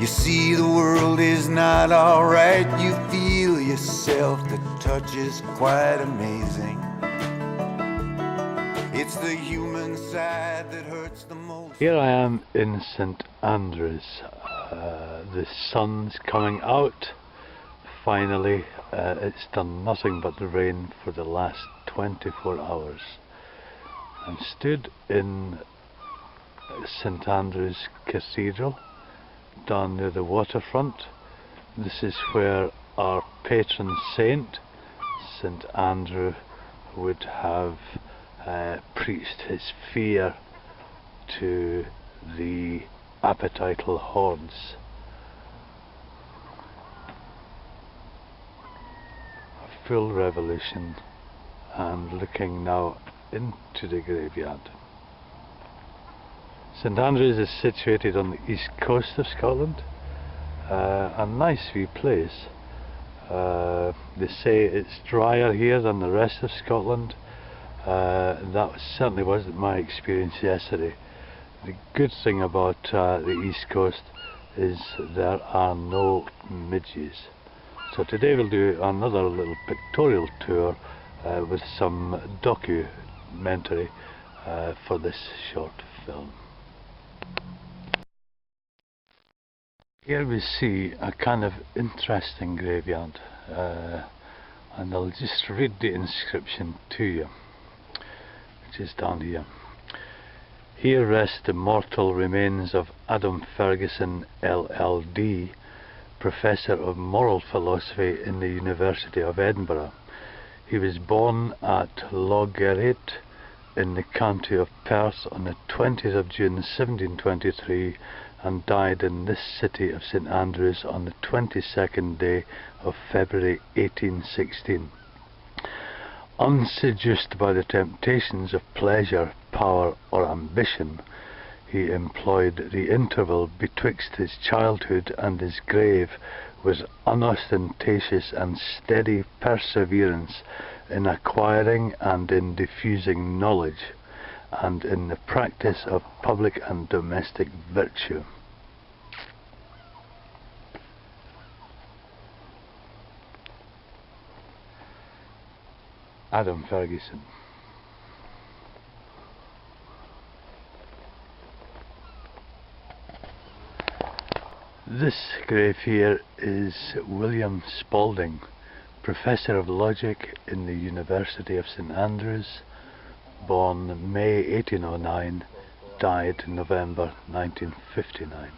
see the world is not alright. You feel yourself, the touch is quite amazing. It's the human side that hurts the most. Here I am in St Andrews. The sun's coming out. Finally, it's done nothing but rain for the last 24 hours. I'm stood in St Andrews Cathedral down near the waterfront. This is where our patron saint, St Andrew, would have preached his fear to the appetital hordes. A full revolution, and looking now into the graveyard. St Andrews is situated on the east coast of Scotland. A nice wee place. They say it's drier here than the rest of Scotland. That certainly wasn't my experience yesterday. The good thing about the east coast is there are no midges. So today we'll do another little pictorial tour with some documentary for this short film. Here we see a kind of interesting graveyard, and I'll just read the inscription to you, which is down here. Here rest the mortal remains of Adam Ferguson LLD, Professor of Moral Philosophy in the University of Edinburgh. He was born at Lougherret in the county of Perth on the 20th of June 1723 and died in this city of St Andrews on the 22nd day of February 1816. Unseduced by the temptations of pleasure, power or ambition, he employed the interval betwixt his childhood and his grave with unostentatious and steady perseverance in acquiring and in diffusing knowledge, and in the practice of public and domestic virtue. Adam Ferguson. This grave here is William Spalding, Professor of Logic in the University of St Andrews, born May 1809, died November 1959.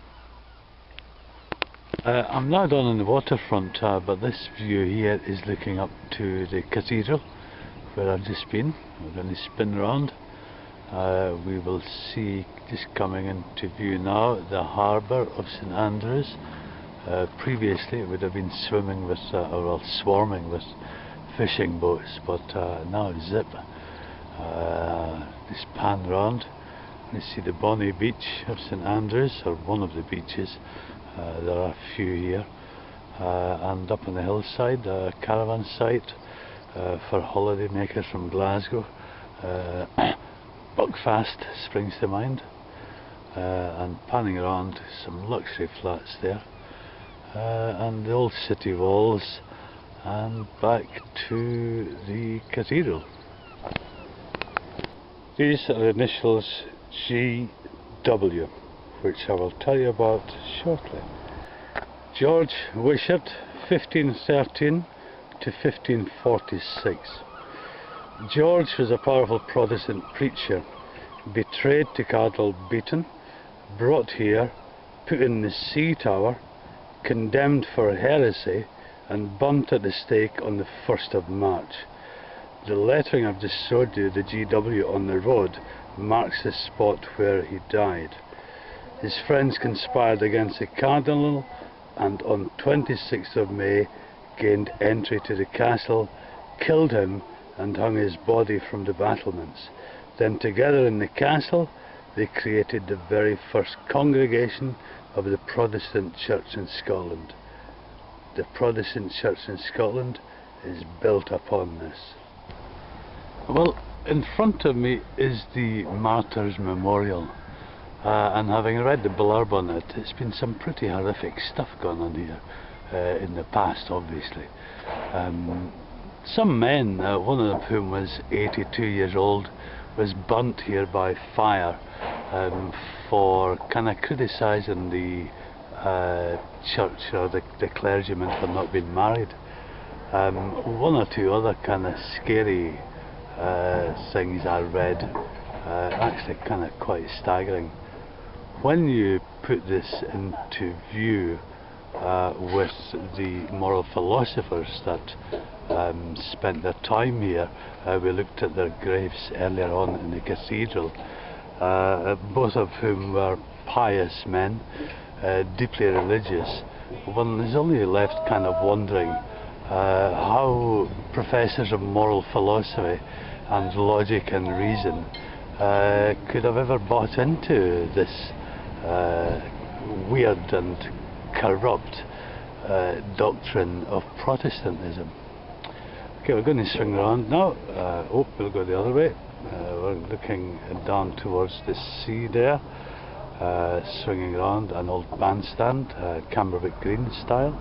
I'm now down on the waterfront, but this view here is looking up to the cathedral where I've just been. We're going to spin round. We will see, just coming into view now, the harbour of St Andrews. Previously it would have been swimming with, or swarming with fishing boats, but now it's zip. Just pan round. You see the bonny beach of St Andrews, or one of the beaches. There are a few here. And up on the hillside, a caravan site for holiday makers from Glasgow. Buckfast springs to mind, and panning around some luxury flats there, and the old city walls, and back to the cathedral. These are the initials GW, which I will tell you about shortly. George Wishart, 1513 to 1546. George was a powerful Protestant preacher, betrayed to Cardinal Beaton, brought here, put in the sea tower, condemned for heresy, and burnt at the stake on the 1st of March. The lettering I've just showed you, the GW on the road, marks the spot where he died. His friends conspired against the Cardinal, and on 26th of May gained entry to the castle, killed him, and hung his body from the battlements. Then together in the castle they created the very first congregation of the Protestant Church in Scotland. The Protestant Church in Scotland is built upon this. Well, in front of me is the Martyrs Memorial. and having read the blurb on it, it's been some pretty horrific stuff going on here in the past, obviously. Some men, one of whom was 82 years old, was burnt here by fire for kind of criticising the church or the clergyman for not being married. One or two other kind of scary things I read, actually kind of quite staggering. When you put this into view with the moral philosophers that spent their time here, we looked at their graves earlier on in the cathedral, both of whom were pious men, deeply religious. One is only left kind of wondering how professors of moral philosophy and logic and reason could have ever bought into this weird and corrupt doctrine of Protestantism. Okay, we're going to swing around now. We'll go the other way. We're looking down towards the sea there, swinging around an old bandstand, Camberwick Green style,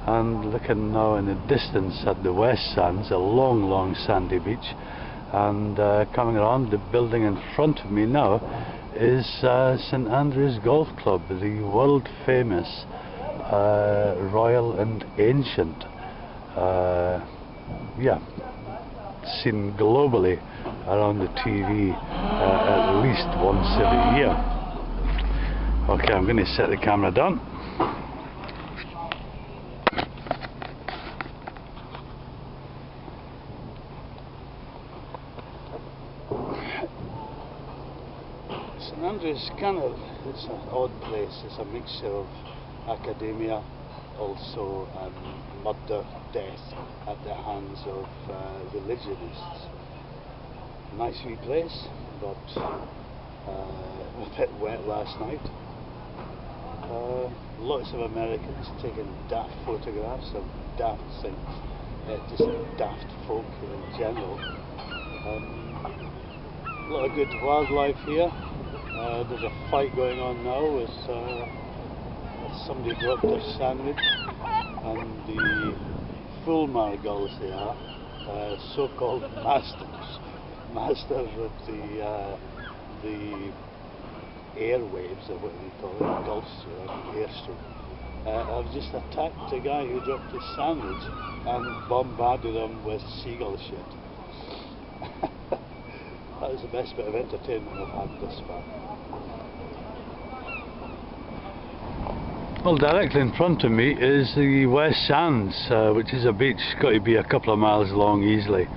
and looking now in the distance at the West Sands, a long sandy beach, and coming around the building in front of me now is St Andrew's Golf Club, the world famous Royal and Ancient, seen globally around the TV at least once every year. Okay, I'm going to set the camera down. St Andrews it's an odd place. It's a mixture of academia, also murder, death at the hands of religionists. Nice wee place, but a bit wet last night. Lots of Americans taking daft photographs of daft things, just daft folk in general. A lot of good wildlife here. There's a fight going on now with somebody dropped their sandwich, and the fulmar gulls they are, so-called masters of the airwaves, or what we call it, Gulfstream, Airstream, have just attacked a guy who dropped his sandwich and bombarded him with seagull shit. That was the best bit of entertainment I've had this far. Well, directly in front of me is the West Sands, which is a beach got to be a couple of miles long easily.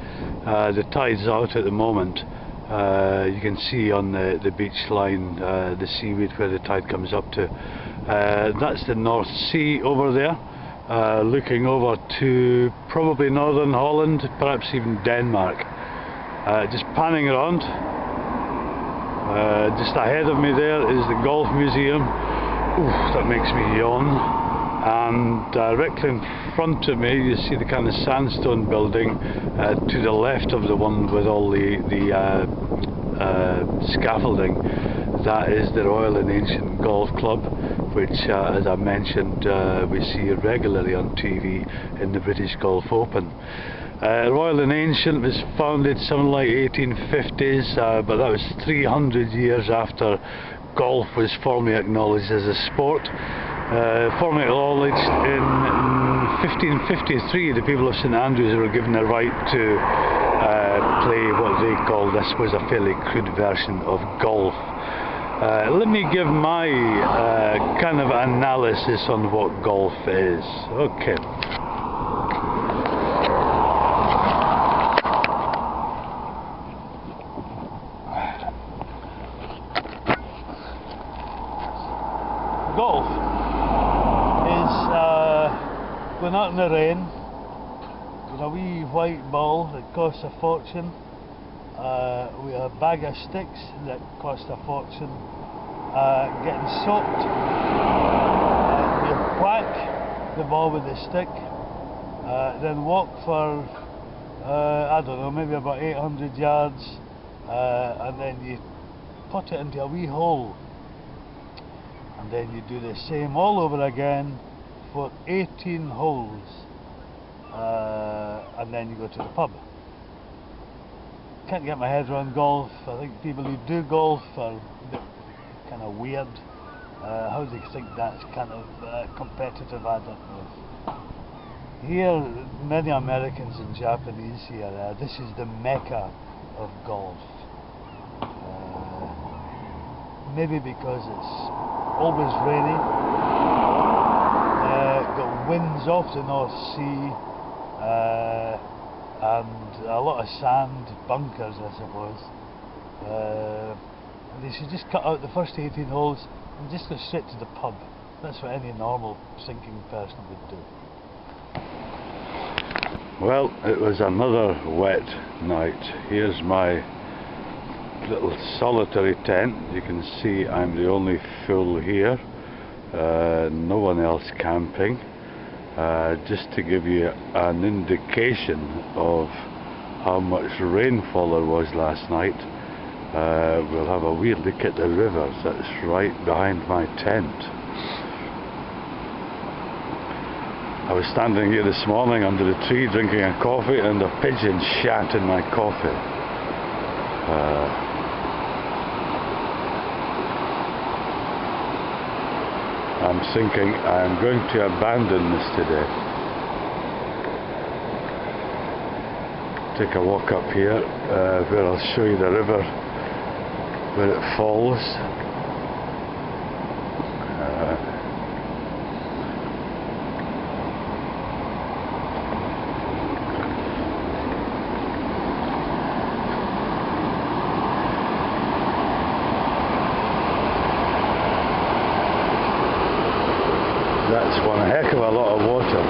The tide's out at the moment. You can see on the beach line the seaweed where the tide comes up to. That's the North Sea over there, looking over to probably northern Holland, perhaps even Denmark. Just panning around. Just ahead of me there is the Golf Museum. Oof, that makes me yawn. And directly in front of me you see the kind of sandstone building to the left of the one with all the scaffolding. That is the Royal and Ancient Golf Club, which as I mentioned we see regularly on TV in the British Golf Open. Royal and Ancient was founded something like 1850s, but that was 300 years after golf was formally acknowledged as a sport. Formally acknowledged in 1553, the people of St Andrews were given the right to play what they called, I suppose, a fairly crude version of golf. Let me give my kind of analysis on what golf is. Okay. Golf is going out in the rain with a wee white ball that costs a fortune, with a bag of sticks that cost a fortune, getting soaked. You whack the ball with the stick, then walk for I don't know, maybe about 800 yards, and then you put it into a wee hole then you do the same all over again for 18 holes, and then you go to the pub. Can't get my head around golf. I think people who do golf are kind of weird. How do you think that's kind of competitive? I don't know. Here, many Americans and Japanese here, this is the mecca of golf. Maybe because it's always rainy, got winds off the North Sea, and a lot of sand, bunkers I suppose. They should just cut out the first 18 holes and just go straight to the pub. That's what any normal thinking person would do. Well, it was another wet night. Here's my little solitary tent. You can see I'm the only fool here, no one else camping. Just to give you an indication of how much rainfall there was last night, we'll have a wee look at the river that's right behind my tent. I was standing here this morning under the tree drinking a coffee and a pigeon shat in my coffee. I'm thinking I'm going to abandon this today. Take a walk up here where I'll show you the river where it falls. That's one heck of a lot of water.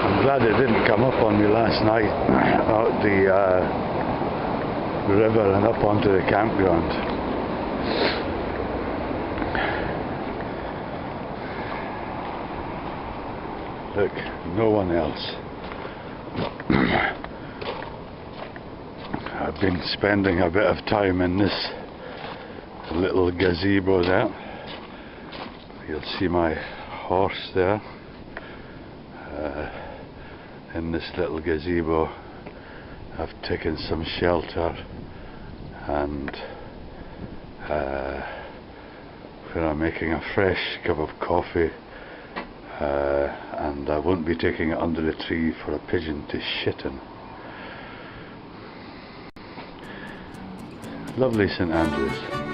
I'm glad it didn't come up on me last night out the river and up onto the campground. Look, no one else. I've been spending a bit of time in this little gazebo there. You'll see my horse there. In this little gazebo I've taken some shelter, and where I'm making a fresh cup of coffee, and I won't be taking it under the tree for a pigeon to shit in. Lovely St Andrews.